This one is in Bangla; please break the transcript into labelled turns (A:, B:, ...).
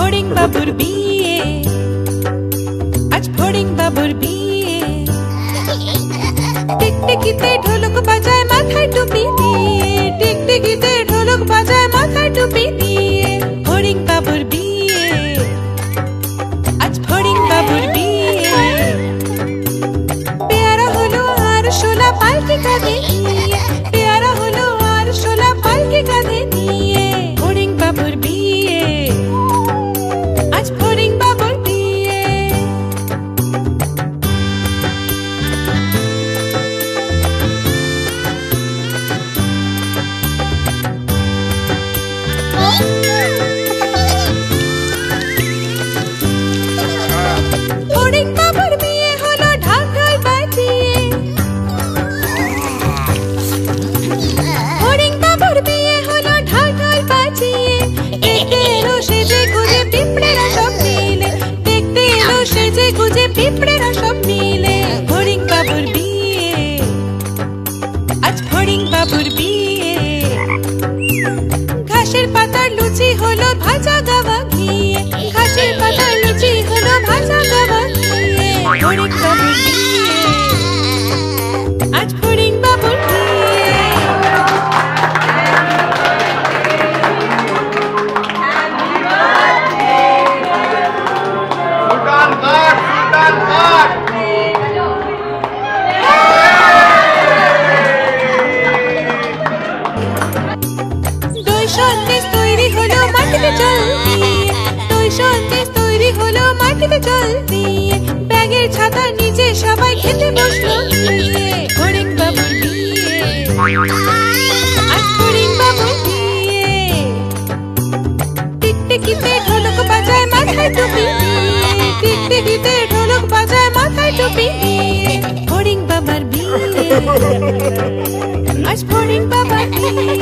A: ফড়িং বাবুর বিয়ে, আজ ফড়িং বাবুর বিয়ে। টিকটিকিতে ঢোলক বাজায় মাথায় টুপি দিয়ে, টিকটিকিতে ঢোলক বাজায় মাথায় টুপি দিয়ে। ফড়িং বাবুর বিয়ে, আজ ফড়িং বাবুর বিয়ে। পেয়ারা হলো আর শোলা পালকি কাঁধে নিয়ে, পেয়ারা হলো আর শোলা পালকি কাঁধে নিয়ে। ফড়িং বাবুর বিয়ে, আজ ফড়িং বাবুর বিয়ে। ফড়িং বাবুর বিয়ে হলো ঢাক ঢোল বাজিয়ে, ফড়িং বাবুর বিয়ে হলো ঢাক ঢোল বাজিয়ে। দেখতে এলো সেজে গুজে পিঁপড়েরা সব মিলে, দেখতে এলো সেজে গুজে পিঁপড়েরা সব মিলে। ফড়িং বাবুর বিয়ে, আজ ফড়িং বাবুর বিয়ে। ঘাসের পাতার লুচি হলো ভাজা গাওয়া ঘিয়ে, ঘাসের পাতার লুচি হলো ভাজা গাওয়া ঘিয়ে। ফড়িং বাবুর বিয়ে, আজ ফড়িং বাবুর বিয়ে।
B: সুলতান কাট, সুলতান কাট।
A: দই সন্দেশ তৈরি হলো মাটিতে জল দিয়ে, দই সন্দেশ তৈরি হলো মাটিতে জল দিয়ে। ব্যাগের ছাতা নিচে সবাই খেতে বসলো গিয়ে। ফড়িং বাবুর বিয়ে, আজ ফড়িং বাবুর বিয়ে। টিকটিকিতে ঢোলক বাজায় মাথায় টুপি দিয়ে, টিকটিকিতে ঢোলক বাজায় মাথায় টুপি দিয়ে। ফড়িং বাবার বিয়ে, আজ ফড়িং বাবার বিয়ে।